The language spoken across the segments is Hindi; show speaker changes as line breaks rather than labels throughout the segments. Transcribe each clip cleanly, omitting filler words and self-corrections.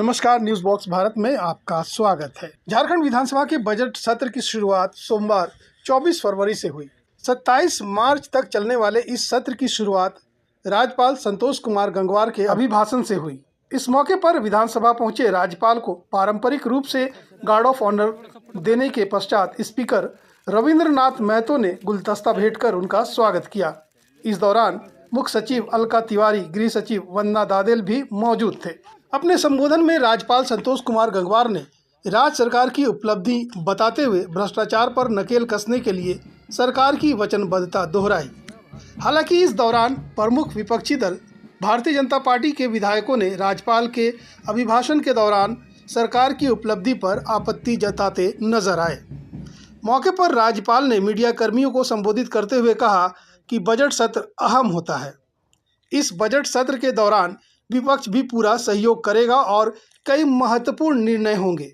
नमस्कार, न्यूज बॉक्स भारत में आपका स्वागत है। झारखंड विधानसभा के बजट सत्र की शुरुआत सोमवार 24 फरवरी से हुई। 27 मार्च तक चलने वाले इस सत्र की शुरुआत राज्यपाल संतोष कुमार गंगवार के अभिभाषण से हुई। इस मौके पर विधानसभा पहुंचे राज्यपाल को पारंपरिक रूप से गार्ड ऑफ ऑनर देने के पश्चात स्पीकर रविंद्रनाथ महतो ने गुलदस्ता भेंट कर उनका स्वागत किया। इस दौरान मुख्य सचिव अलका तिवारी, गृह सचिव वंदना दादेल भी मौजूद थे। अपने संबोधन में राज्यपाल संतोष कुमार गंगवार ने राज्य सरकार की उपलब्धि बताते हुए भ्रष्टाचार पर नकेल कसने के लिए सरकार की वचनबद्धता दोहराई। हालांकि इस दौरान प्रमुख विपक्षी दल भारतीय जनता पार्टी के विधायकों ने राज्यपाल के अभिभाषण के दौरान सरकार की उपलब्धि पर आपत्ति जताते नजर आए। मौके पर राज्यपाल ने मीडिया कर्मियों को संबोधित करते हुए कहा कि बजट सत्र अहम होता है। इस बजट सत्र के दौरान विपक्ष भी पूरा सहयोग करेगा और कई महत्वपूर्ण निर्णय होंगे।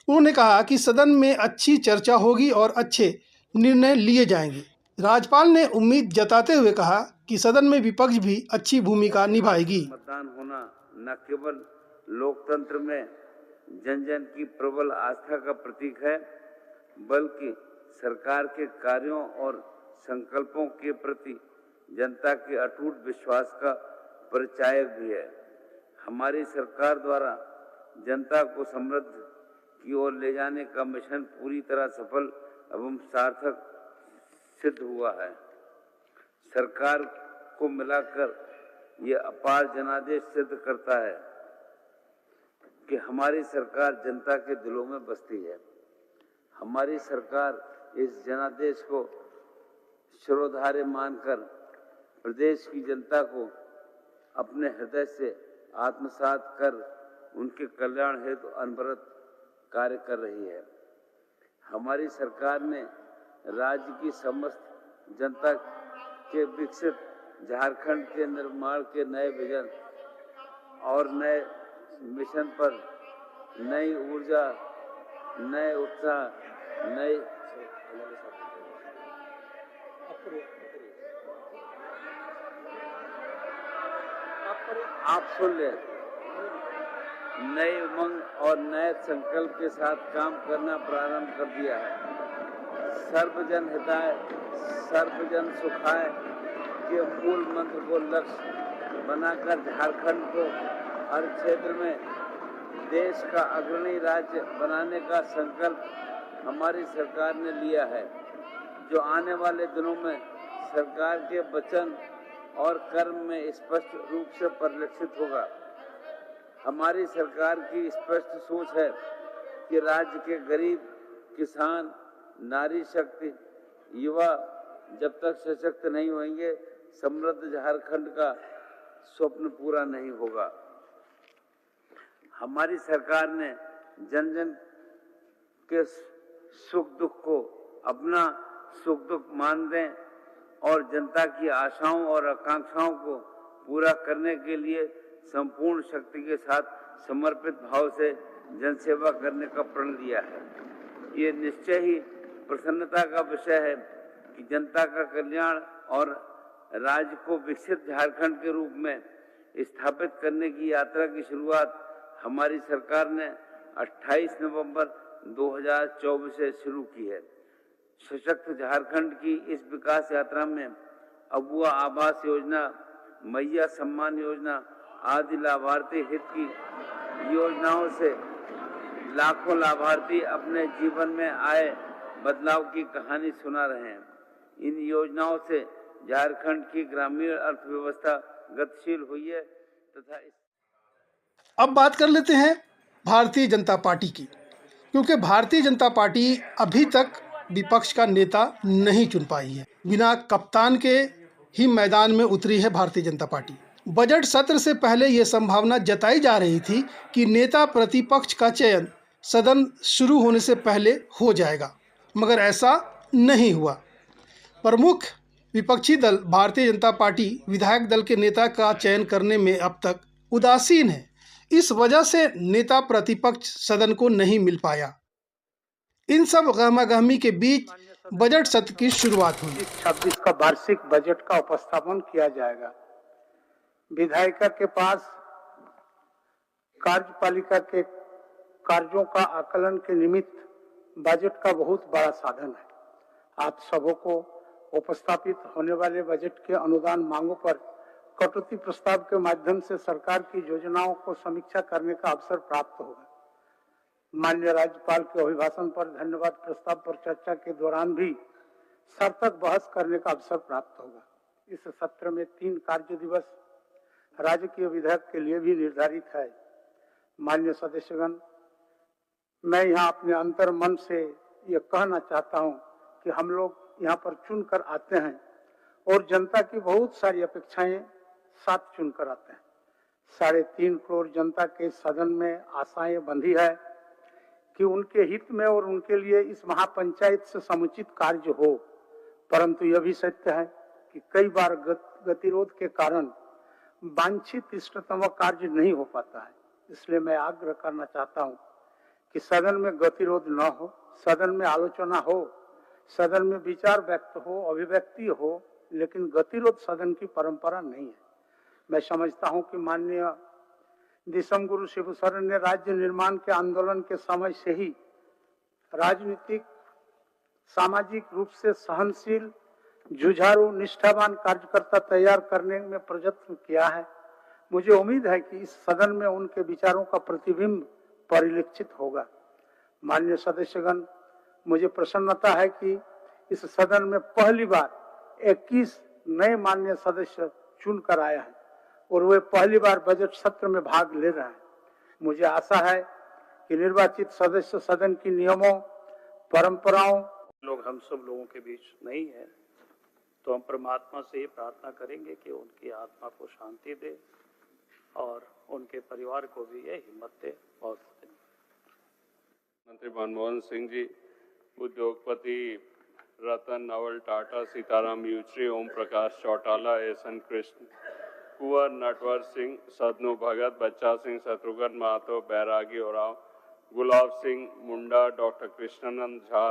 उन्होंने कहा कि सदन में अच्छी चर्चा होगी और अच्छे निर्णय लिए जाएंगे। राज्यपाल ने उम्मीद जताते हुए कहा कि सदन में विपक्ष भी अच्छी भूमिका निभाएगी।
मतदान होना न केवल लोकतंत्र में जन जन की प्रबल आस्था का प्रतीक है, बल्कि सरकार के कार्यों और संकल्पों के प्रति जनता के अटूट विश्वास का परिचायक भी है। हमारी सरकार द्वारा जनता को समृद्ध की ओर ले जाने का मिशन पूरी तरह सफल एवं सार्थक सिद्ध हुआ है। सरकार को मिलाकर ये अपार जनादेश सिद्ध करता है कि हमारी सरकार जनता के दिलों में बसती है। हमारी सरकार इस जनादेश को शिरोधार्य मानकर प्रदेश की जनता को अपने हृदय से आत्मसात कर उनके कल्याण हेतु अनवरत कार्य कर रही है। हमारी सरकार ने राज्य की समस्त जनता के विकसित झारखंड के निर्माण के नए विजन और नए मिशन पर नई ऊर्जा, नए उत्साह, नई आप सुन ले, नए उमंग और नए संकल्प के साथ काम करना प्रारंभ कर दिया है। सर्वजन हिताय सर्वजन सुखाय के मूल मंत्र को लक्ष्य बनाकर झारखंड को हर क्षेत्र में देश का अग्रणी राज्य बनाने का संकल्प हमारी सरकार ने लिया है, जो आने वाले दिनों में सरकार के वचन और कर्म में स्पष्ट रूप से परिलक्षित होगा। हमारी सरकार की स्पष्ट सोच है कि राज्य के गरीब, किसान, नारी शक्ति, युवा जब तक सशक्त नहीं होंगे, समृद्ध झारखंड का स्वप्न पूरा नहीं होगा। हमारी सरकार ने जन जन के सुख दुख को अपना सुख दुख मान दें और जनता की आशाओं और आकांक्षाओं को पूरा करने के लिए संपूर्ण शक्ति के साथ समर्पित भाव से जनसेवा करने का प्रण लिया है। ये निश्चय ही प्रसन्नता का विषय है कि जनता का कल्याण और राज्य को विकसित झारखंड के रूप में स्थापित करने की यात्रा की शुरुआत हमारी सरकार ने 28 नवंबर 2024 से शुरू की है। सशक्त झारखंड की इस विकास यात्रा में अबुआ आवास योजना, मैया सम्मान योजना आदि लाभार्थी हित की योजनाओं से लाखों लाभार्थी अपने जीवन में आए बदलाव की कहानी सुना रहे हैं। इन योजनाओं से झारखंड की ग्रामीण अर्थव्यवस्था गतिशील हुई है तथा
अब बात कर लेते हैं भारतीय जनता पार्टी की, क्योंकि भारतीय जनता पार्टी अभी तक विपक्ष का नेता नहीं चुन पाई है। बिना कप्तान के ही मैदान में उतरी है भारतीय जनता पार्टी। बजट सत्र से पहले ये संभावना जताई जा रही थी कि नेता प्रतिपक्ष का चयन सदन शुरू होने से पहले हो जाएगा, मगर ऐसा नहीं हुआ। प्रमुख विपक्षी दल भारतीय जनता पार्टी विधायक दल के नेता का चयन करने में अब तक उदासीन है। इस वजह से नेता प्रतिपक्ष सदन को नहीं मिल पाया। इन सब गहमागहमी के बीच बजट सत्र की शुरुआत हुई।
26 का वार्षिक बजट का उपस्थापन किया जाएगा। विधायिका के पास कार्यपालिका के कार्यों का आकलन के निमित्त बजट का बहुत बड़ा साधन है। आप सबों को उपस्थापित होने वाले बजट के अनुदान मांगों पर कटौती प्रस्ताव के माध्यम से सरकार की योजनाओं को समीक्षा करने का अवसर प्राप्त होगा। माननीय राज्यपाल के अभिभाषण पर धन्यवाद प्रस्ताव पर चर्चा के दौरान भी सार्थक बहस करने का अवसर प्राप्त होगा। इस सत्र में 3 कार्य दिवस राजकीय विधेयक के लिए भी निर्धारित है। माननीय सदस्यगण, मैं यहाँ अपने अंतर मन से ये कहना चाहता हूँ कि हम लोग यहाँ पर चुनकर आते हैं और जनता की बहुत सारी अपेक्षाएं साथ चुनकर आते हैं। 3.5 करोड़ जनता के सदन में आशाएं बंधी है कि उनके हित में और उनके लिए इस महापंचायत से समुचित कार्य हो, परंतु यह भी सत्य है कि कई बार गतिरोध के कारण वांछित इष्टतम कार्य नहीं हो पाता है। इसलिए मैं आग्रह करना चाहता हूं कि सदन में गतिरोध न हो, सदन में आलोचना हो, सदन में विचार व्यक्त हो, अभिव्यक्ति हो, लेकिन गतिरोध सदन की परंपरा नहीं है। मैं समझता हूं कि माननीय दिसम गुरु शिबू सोरेन ने राज्य निर्माण के आंदोलन के समय से ही राजनीतिक सामाजिक रूप से सहनशील, जुझारू, निष्ठावान कार्यकर्ता तैयार करने में प्रयत्न किया है। मुझे उम्मीद है कि इस सदन में उनके विचारों का प्रतिबिंब परिलक्षित होगा। माननीय सदस्यगण, मुझे प्रसन्नता है कि इस सदन में पहली बार 21 नए माननीय सदस्य चुनकर आए हैं और वे पहली बार बजट सत्र में भाग ले रहे हैं। मुझे आशा है कि निर्वाचित सदस्य सदन की नियमों, परंपराओं,
लोग हम सब लोगों के बीच नहीं है, तो हम परमात्मा से ये प्रार्थना करेंगे कि उनकी आत्मा को शांति दे और उनके परिवार को भी ये हिम्मत दे। बहुत
मंत्री मनमोहन सिंह जी, उद्योगपति रतन नवल टाटा, सीताराम यूचरी, ओम प्रकाश चौटाला, एसन कृष्ण, कुंवर नटवर सिंह, सदनु भगत, बच्चा सिंह, शत्रुघ्न महतो, बैरागी ओराव, गुलाब सिंह मुंडा, डॉक्टर कृष्णानंद झा,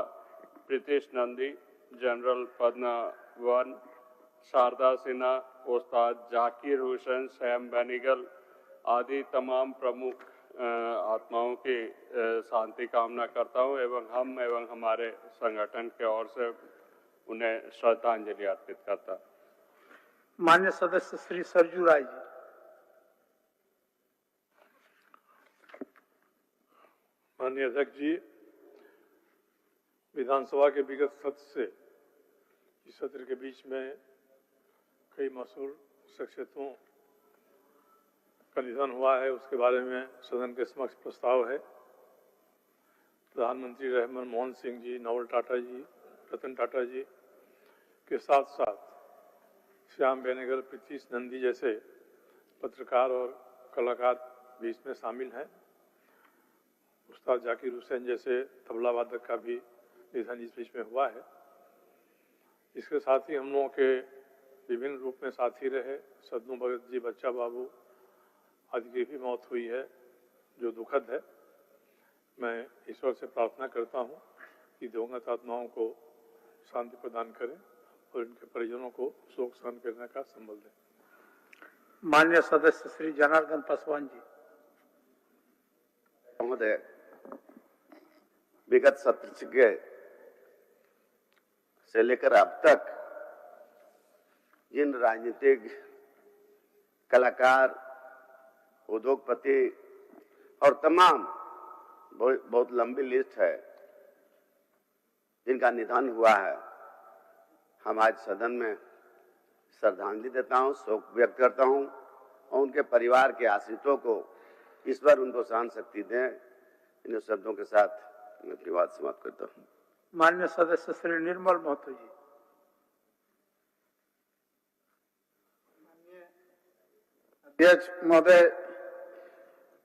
प्रीतिश नंदी, जनरल पद्मवन, शारदा सिन्हा, उस्ताद जाकिर हुसैन, सैम बेनिगल आदि तमाम प्रमुख आत्माओं की शांति कामना करता हूं एवं हमारे संगठन के ओर से उन्हें श्रद्धांजलि अर्पित करता।
मान्य सदस्य श्री सरजू राय जी।
माननीय अध्यक्ष जी, विधानसभा के विगत सत्र से इस सत्र के बीच में कई मशहूर शख्सियतों का निधन हुआ है, उसके बारे में सदन के समक्ष प्रस्ताव है। प्रधानमंत्री रहे मनमोहन सिंह जी, नवल टाटा जी, रतन टाटा जी के साथ साथ श्याम बेनेगल, प्रीतिश नंदी जैसे पत्रकार और कलाकार भी इसमें शामिल हैं। उस्ताद जाकिर हुसैन जैसे तबला वादक का भी निधन इस बीच में हुआ है। इसके साथ ही हम लोगों के विभिन्न रूप में साथी रहे सदनु भगत जी, बच्चा बाबू आदि की भी मौत हुई है, जो दुखद है। मैं ईश्वर से प्रार्थना करता हूं कि दिवंगत आत्माओं को शांति प्रदान करें और इनके परिजनों को शोक सहन करने का संबल दें।
माननीय सदस्य श्री जनार्दन पासवान जी।
महोदय, विगत सत्र से लेकर अब तक जिन राजनीतिक कलाकार, उद्योगपति और तमाम बहुत लंबी लिस्ट है जिनका निधन हुआ है, हम आज सदन में श्रद्धांजलि देता हूं, शोक व्यक्त करता हूं और उनके परिवार के आश्रितों को ईश्वर उनको सहन शक्ति दें। इन शब्दों के साथ मैं अपनी बात समाप्त करता हूं।
माननीय सदस्य श्री निर्मल महतो जी।
अध्यक्ष महोदय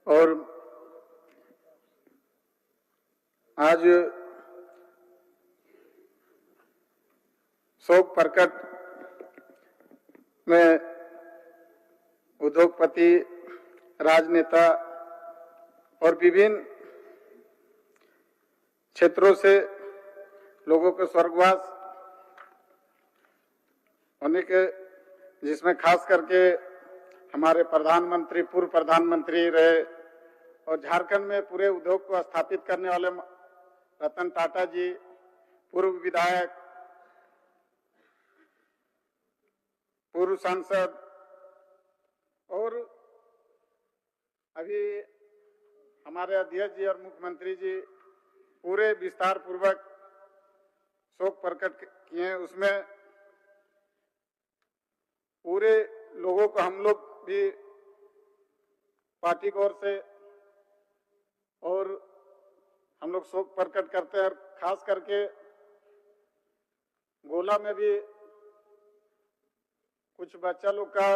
और आज शोक प्रकट में उद्योगपति, राजनेता और विभिन्न क्षेत्रों से लोगों के स्वर्गवास होने के, जिसमें खास करके हमारे प्रधानमंत्री, पूर्व प्रधानमंत्री रहे और झारखंड में पूरे उद्योग को स्थापित करने वाले रतन टाटा जी, पूर्व विधायक, पूर्व सांसद और अभी हमारे अध्यक्ष जी और मुख्यमंत्री जी पूरे विस्तार पूर्वक शोक प्रकट किए हैं। उसमें पूरे लोगों को हम लोग भी पार्टी की ओर से और हम लोग शोक प्रकट करते हैं। और खास करके गोला में भी कुछ बच्चा लोग का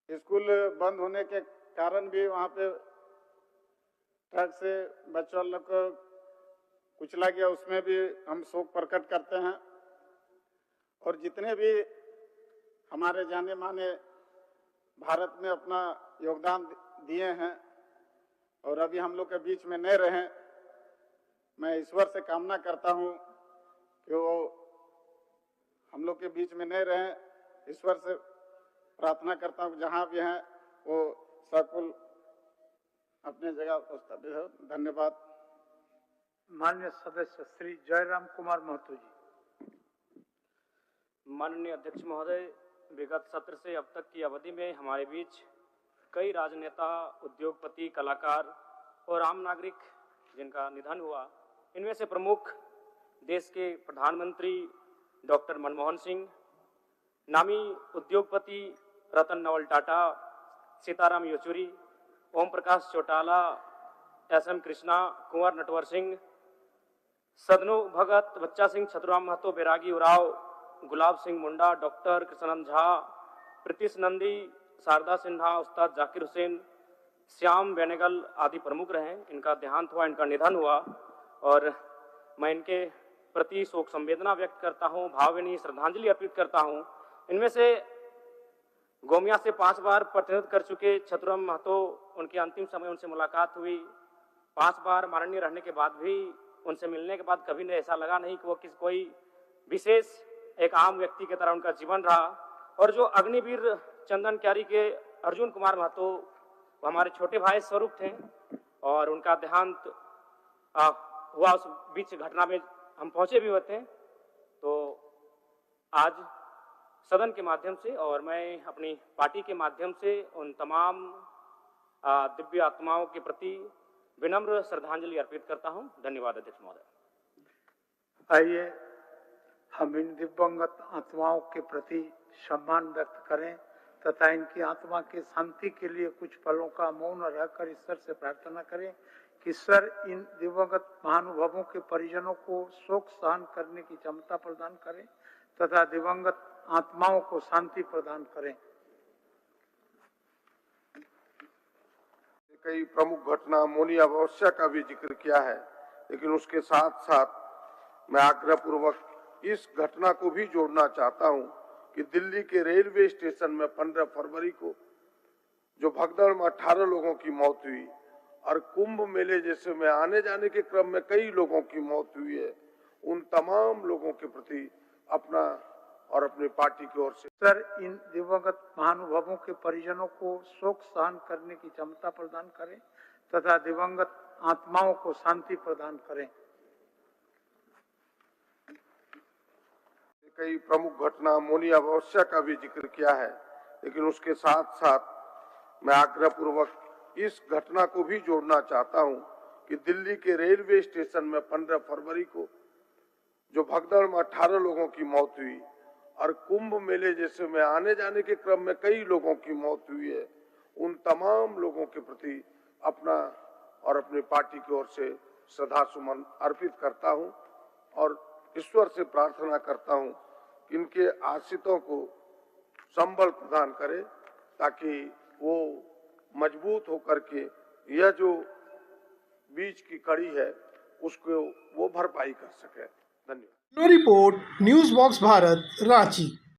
स्कूल बंद होने के कारण भी वहां पे ट्रक से बच्चों लोग को कुचला गया, उसमें भी हम शोक प्रकट करते हैं। और जितने भी हमारे जाने माने भारत में अपना योगदान दिए हैं और अभी हम लोग के बीच में नहीं रहे, मैं ईश्वर से कामना करता हूं कि वो हम लोग के बीच में नहीं रहे। ईश्वर से प्रार्थना करता हूं जहां भी हैं वो सकुल अपने जगह उपस्थित हो। धन्यवाद।
माननीय सदस्य श्री जयराम कुमार महतो जी।
माननीय अध्यक्ष महोदय, विगत सत्र से अब तक की अवधि में हमारे बीच कई राजनेता, उद्योगपति, कलाकार और आम नागरिक जिनका निधन हुआ, इनमें से प्रमुख देश के प्रधानमंत्री डॉक्टर मनमोहन सिंह, नामी उद्योगपति रतन नवल टाटा, सीताराम येचुरी, ओम प्रकाश चौटाला, एस.एम. कृष्णा, कुंवर नटवर सिंह, सदनू भगत, बच्चा सिंह, छतुराम महतो, बैरागी उराव, गुलाब सिंह मुंडा, डॉक्टर कृष्णानंद झा, प्रीतिश नंदी, शारदा सिन्हा, उस्ताद जाकिर हुसैन, श्याम बेनेगल आदि प्रमुख रहे। इनका देहांत हुआ, इनका निधन हुआ और मैं इनके प्रति शोक संवेदना व्यक्त करता हूं, भावभीनी श्रद्धांजलि अर्पित करता हूं। इनमें से गोमिया से 5 बार प्रतिनिधित्व कर चुके छतुराम महतो, उनके अंतिम समय उनसे मुलाकात हुई। 5 बार माननीय रहने के बाद भी उनसे मिलने के बाद कभी नहीं ऐसा लगा नहीं कि वो कोई विशेष एक आम व्यक्ति की तरह उनका जीवन रहा। और जो अग्निवीर चंदन क्यारी के अर्जुन कुमार महतो, वो हमारे छोटे भाई स्वरूप थे और उनका देहांत हुआ। उस बीच घटना में हम पहुंचे भी होते हैं। तो आज सदन के माध्यम से और मैं अपनी पार्टी के माध्यम से उन तमाम दिव्य आत्माओं के प्रति विनम्र श्रद्धांजलि अर्पित करता हूं। धन्यवाद अध्यक्ष महोदय।
आइए हम इन दिवंगत आत्माओं के प्रति सम्मान व्यक्त करें तथा इनकी आत्मा की शांति के लिए कुछ पलों का मौन रहकर ईश्वर से प्रार्थना करें कि ईश्वर इन दिवंगत महानुभावों के परिजनों को शोक सहन करने की क्षमता प्रदान करें तथा दिवंगत आत्माओं को शांति प्रदान करें।
कई प्रमुख घटना मौनी अमावस्या का भी जिक्र किया है, लेकिन उसके साथ साथ मैं आग्रह पूर्वक इस घटना को भी जोड़ना चाहता हूं कि दिल्ली के रेलवे स्टेशन में 15 फरवरी को जो भगदड़ में 18 लोगों की मौत हुई और कुंभ मेले जैसे में आने जाने के क्रम में कई लोगों की मौत हुई है, उन तमाम लोगों के प्रति अपना और अपनी पार्टी की ओर से
सर इन दिवंगत महानुभावों के परिजनों को शोक सहन करने की क्षमता प्रदान करें तथा दिवंगत आत्माओं को शांति प्रदान करें।
कई प्रमुख घटना मौनी अमावस्या का भी जिक्र किया है, लेकिन उसके साथ साथ मैं आग्रह पूर्वक इस घटना को भी जोड़ना चाहता हूं कि दिल्ली के रेलवे स्टेशन में 15 फरवरी को जो भगदड़ में 18 लोगों की मौत हुई और कुंभ मेले जैसे में आने जाने के क्रम में कई लोगों की मौत हुई है, उन तमाम लोगों के प्रति अपना और अपनी पार्टी की ओर से श्रद्धा सुमन अर्पित करता हूं और ईश्वर से प्रार्थना करता हूं कि इनके आश्रितों को संबल प्रदान करे ताकि वो मजबूत होकर के यह जो बीच की कड़ी है उसको वो भरपाई कर सके। धन्यवाद।
Report news box Bharat, Ranchi.